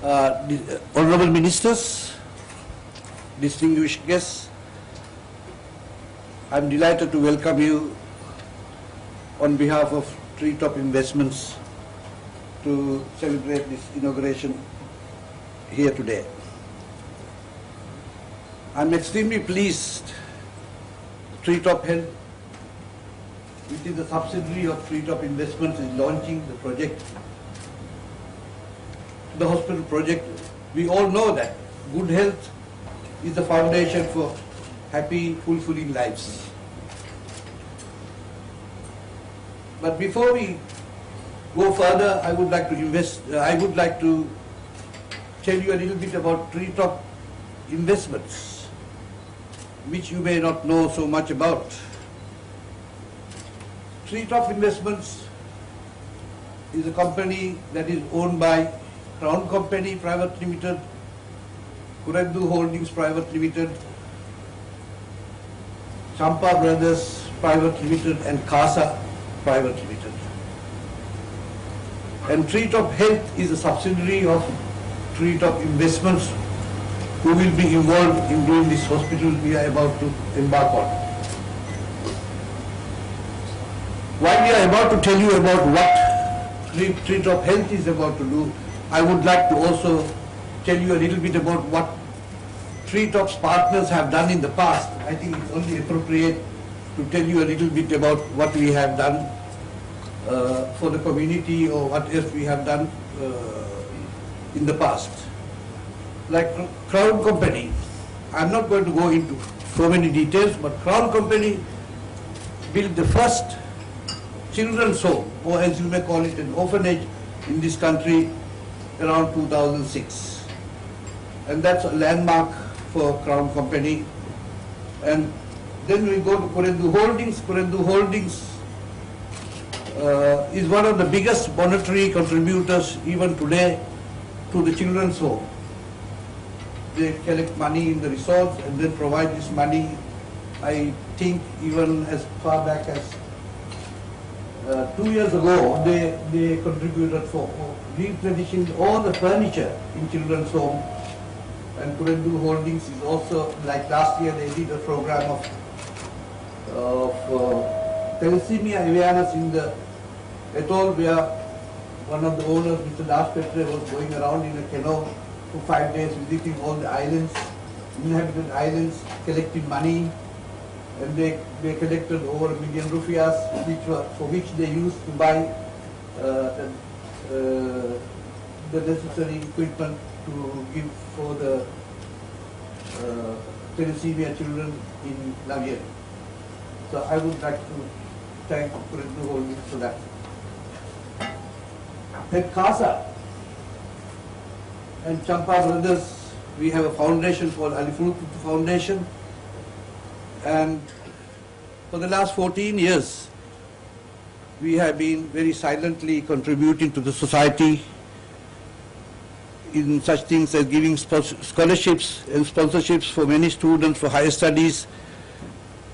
Honorable Ministers, distinguished guests, I am delighted to welcome you on behalf of Treetop Investments to celebrate this inauguration here today. I am extremely pleased Treetop Health, which is a subsidiary of Treetop Investments, is launching the project, the hospital project. We all know that good health is the foundation for happy, fulfilling lives. But before we go further, I would like to tell you a little bit about Treetop Investments, which you may not know so much about. Treetop Investments is a company that is owned by Crown Company Private Limited, Kurendu Holdings Private Limited, Champa Brothers Private Limited and CASA Private Limited. And Treetop Health is a subsidiary of Treetop Investments, who will be involved in doing this hospital we are about to embark on. While we are about to tell you about what Treetop Health is about to do, I would like to also tell you a little bit about what Treetop's partners have done in the past. I think it's only appropriate to tell you a little bit about what we have done for the community, or what else we have done in the past. Like Crown Company, I'm not going to go into so many details, but Crown Company built the first children's home, or as you may call it, an orphanage in this country around 2006. And that's a landmark for Crown Company. And then we go to Kurendu Holdings. Kurendu Holdings is one of the biggest monetary contributors even today to the children's home. They collect money in the resorts and then provide this money, I think even as far back as 2 years ago, they contributed for replenishing all the furniture in children's home. And Kurendu Holdings is also, like last year, they did a program of thalassemia awareness in the atoll, where one of the owners, Mr. Das Petre, was going around in a canoe for 5 days, visiting all the islands, inhabited islands, collecting money. And they collected over $1 million rupees, for which they used to buy the necessary equipment to give for the thalassemia children in Lavien. So I would like to thank Kurendu Holdings for that. At CASA and Champa Brothers, we have a foundation called Alifurut Foundation. And for the last 14 years, we have been very silently contributing to the society in such things as giving scholarships and sponsorships for many students for higher studies.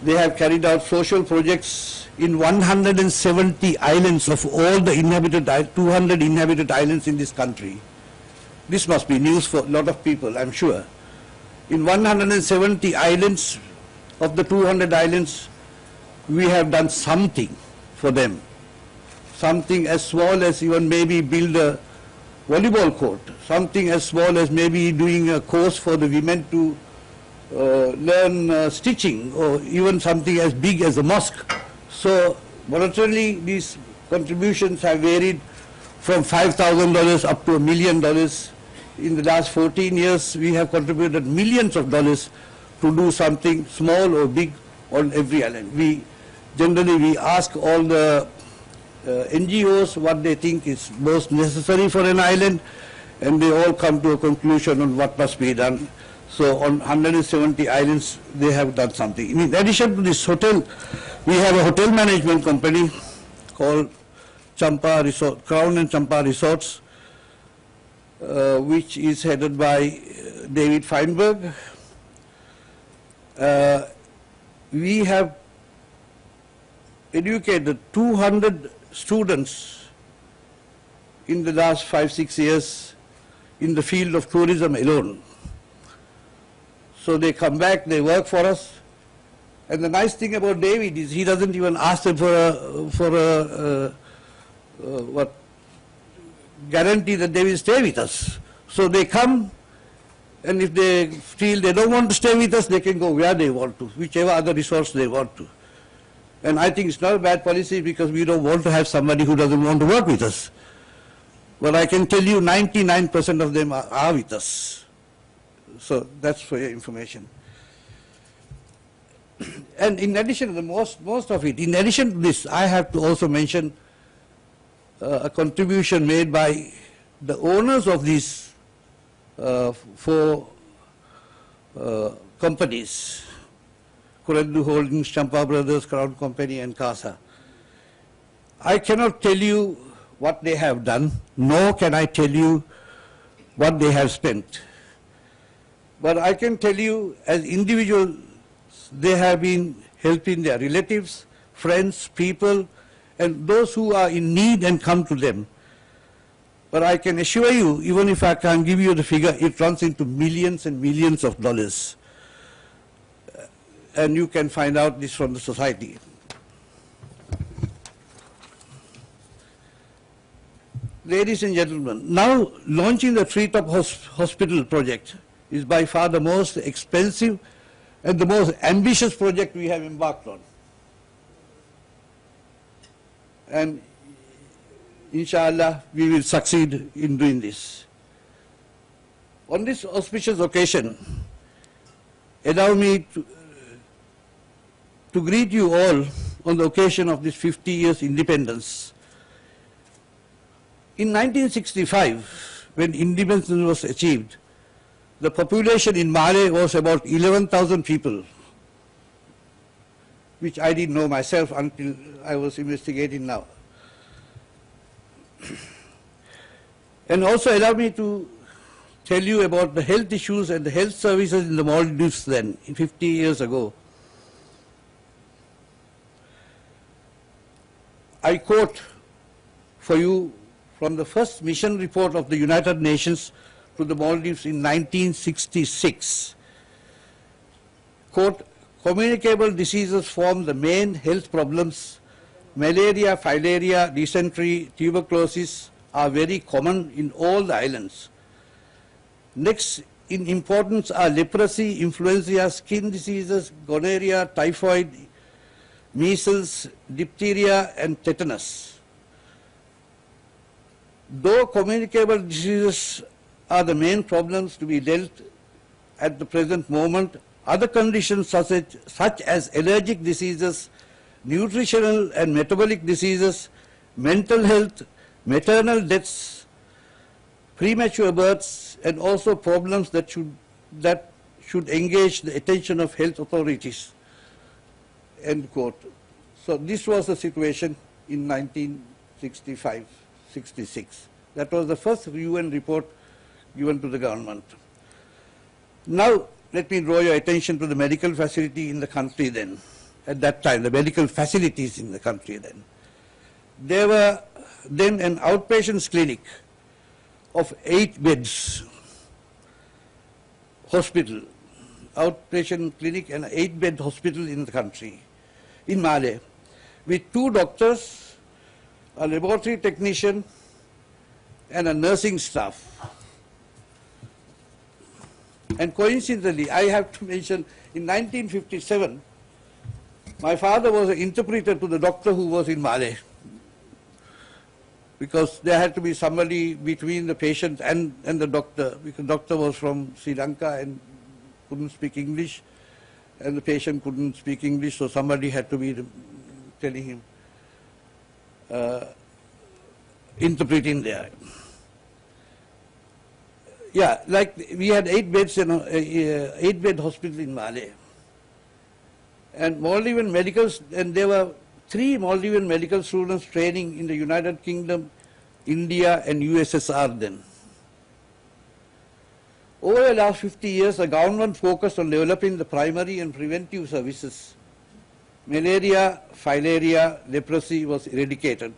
They have carried out social projects in 170 islands of all the inhabited, 200 inhabited islands in this country. This must be news for a lot of people, I'm sure. In 170 islands, of the 200 islands, we have done something for them. Something as small as even maybe build a volleyball court, something as small as maybe doing a course for the women to learn stitching, or even something as big as a mosque. So monetarily, these contributions have varied from $5,000 up to $1 million. In the last 14 years, we have contributed millions of dollars to do something small or big on every island. We ask all the NGOs what they think is most necessary for an island, and they all come to a conclusion on what must be done. So on 170 islands, they have done something. In addition to this hotel, we have a hotel management company called Champa Resort, Crown and Champa Resorts, which is headed by David Feinberg. We have educated 200 students in the last 5-6 years in the field of tourism alone. So they come back, they work for us. And the nice thing about David is he doesn't even ask them for a guarantee that they will stay with us. So they come, and if they feel they don't want to stay with us, they can go where they want to, whichever other resource they want to. And I think it's not a bad policy because we don't want to have somebody who doesn't want to work with us. But I can tell you 99% of them are with us. So that's for your information. And in addition, most of it, in addition to this, I have to also mention a contribution made by the owners of these four companies, Kurandu Holdings, Champa Brothers, Crown Company and CASA. I cannot tell you what they have done, nor can I tell you what they have spent. But I can tell you, as individuals, they have been helping their relatives, friends, people, and those who are in need and come to them. But I can assure you, even if I can't give you the figure, it runs into millions and millions of dollars. And you can find out this from the society. Ladies and gentlemen, now launching the Treetop Hospital project is by far the most expensive and the most ambitious project we have embarked on. And inshallah, we will succeed in doing this. On this auspicious occasion, allow me to greet you all on the occasion of this 50 years independence. In 1965, when independence was achieved, the population in Male was about 11,000 people, which I didn't know myself until I was investigating now. And also allow me to tell you about the health issues and the health services in the Maldives then, 50 years ago. I quote for you from the first mission report of the United Nations to the Maldives in 1966. Quote, communicable diseases form the main health problems. Malaria, filaria, dysentery, tuberculosis are very common in all the islands. Next in importance are leprosy, influenza, skin diseases, gonorrhea, typhoid, measles, diphtheria and tetanus. Though communicable diseases are the main problems to be dealt at the present moment, other conditions such as allergic diseases, nutritional and metabolic diseases, mental health, maternal deaths, premature births, and also problems that should engage the attention of health authorities. End quote. So this was the situation in 1965, 66. That was the first UN report given to the government. Now, let me draw your attention to the medical facility in the country then. At that time, the medical facilities in the country then. There were then an outpatient clinic of 8 beds, hospital, outpatient clinic and 8-bed hospital in the country, in Male, with 2 doctors, a laboratory technician, and a nursing staff. And coincidentally, I have to mention, in 1957, my father was an interpreter to the doctor who was in Male, because there had to be somebody between the patient and the doctor, because the doctor was from Sri Lanka and couldn't speak English, and the patient couldn't speak English, so somebody had to be telling him, interpreting there. Yeah, like we had 8 beds in an 8-bed hospital in Male. And Maldivian medicals, and there were 3 Maldivian medical students training in the United Kingdom, India and USSR then. Over the last 50 years, the government focused on developing the primary and preventive services. Malaria, filaria, leprosy was eradicated.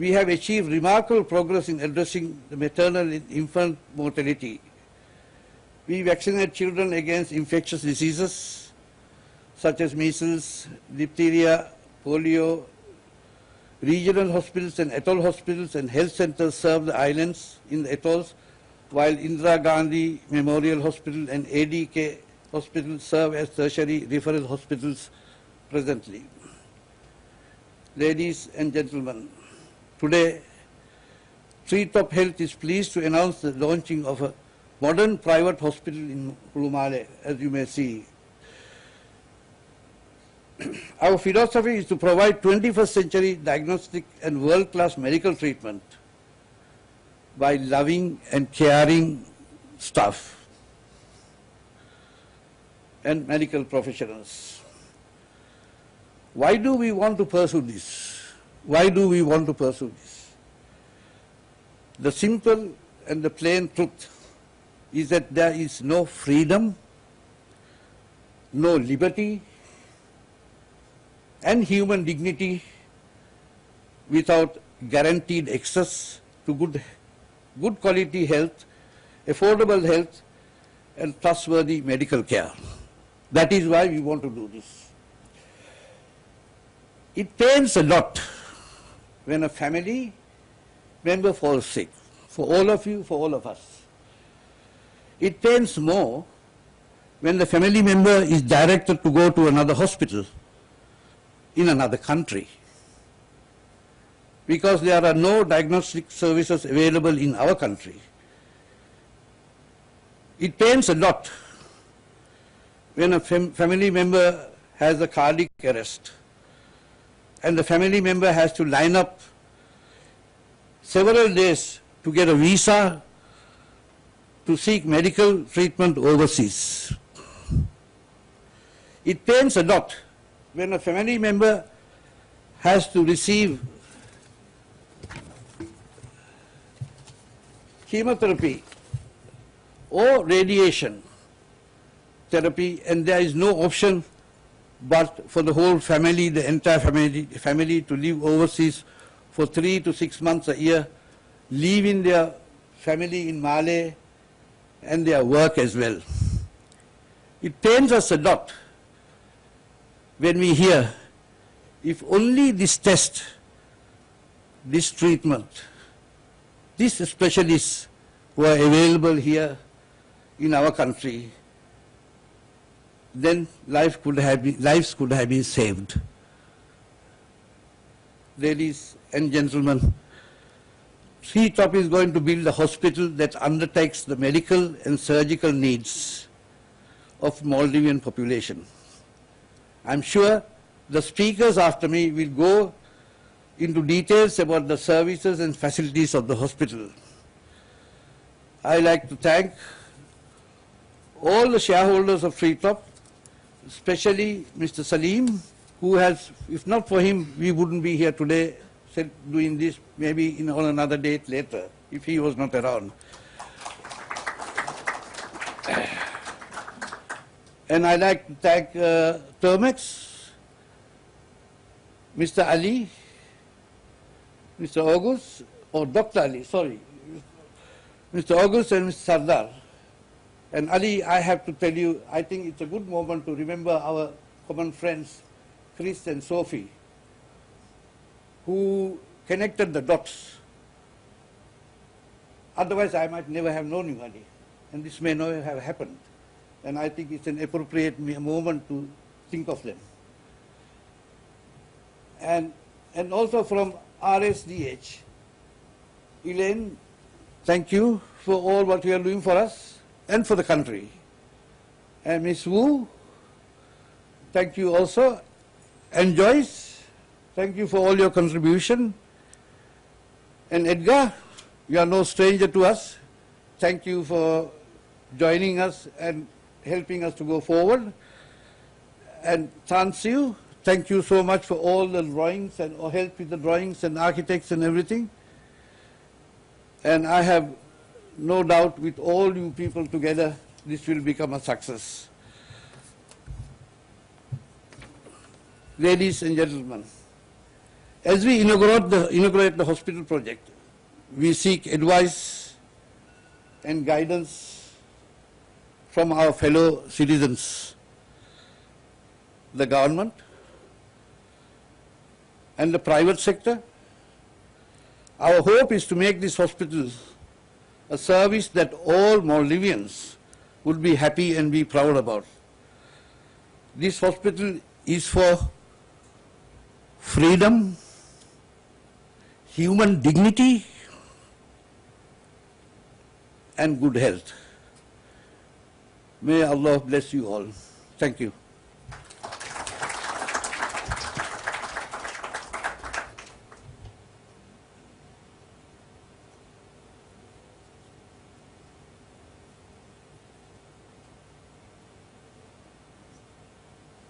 we have achieved remarkable progress in addressing the maternal and infant mortality. We vaccinate children against infectious diseases such as measles, diphtheria, polio. Regional hospitals and atoll hospitals and health centers serve the islands in the atolls, while Indira Gandhi Memorial Hospital and ADK Hospital serve as tertiary referral hospitals presently. Ladies and gentlemen, today, Treetop Health is pleased to announce the launching of a modern private hospital in Kulumale, as you may see. Our philosophy is to provide 21st century diagnostic and world-class medical treatment by loving and caring staff and medical professionals. Why do we want to pursue this? Why do we want to pursue this? The simple and the plain truth is that there is no freedom, no liberty, and human dignity without guaranteed access to good quality health, affordable health, and trustworthy medical care. That is why we want to do this. It pains a lot when a family member falls sick, for all of you, for all of us. It pains more when the family member is directed to go to another hospital in another country, because there are no diagnostic services available in our country. It pains a lot when a family member has a cardiac arrest and the family member has to line up several days to get a visa to seek medical treatment overseas. It pains a lot when a family member has to receive chemotherapy or radiation therapy, and there is no option but for the whole family, the entire family to live overseas for 3 to 6 months a year, leaving their family in Male and their work as well. It pains us a lot when we hear, if only this test, this treatment, these specialists were available here in our country, then lives could have been saved. Ladies and gentlemen, Treetop is going to build a hospital that undertakes the medical and surgical needs of Maldivian population. I'm sure the speakers after me will go into details about the services and facilities of the hospital. I'd like to thank all the shareholders of Treetop, especially Mr. Salim, who has, if not for him, we wouldn't be here today doing this, maybe on another date later, if he was not around. And I'd like to thank Termex, Mr. Ali, Mr. August, or Dr. Ali, sorry, Mr. August and Mr. Sardar. And Ali, I have to tell you, I think it's a good moment to remember our common friends, Chris and Sophie, who connected the dots. Otherwise, I might never have known you, Ali, and this may never have happened. And I think it's an appropriate moment to think of them. And also from RSDH, Elaine, thank you for all what you are doing for us and for the country. And Ms. Wu, thank you also. And Joyce, thank you for all your contribution. And Edgar, you are no stranger to us. Thank you for joining us and helping us to go forward. And Tan Siu, thank you so much for all the drawings and help with the drawings and architects and everything. And I have no doubt with all you people together, this will become a success. Ladies and gentlemen, As we inaugurate the hospital project, we seek advice and guidance from our fellow citizens, the government and the private sector. Our hope is to make this hospital a service that all Maldivians would be happy and be proud about. This hospital is for freedom, human dignity and good health. May Allah bless you all. Thank you.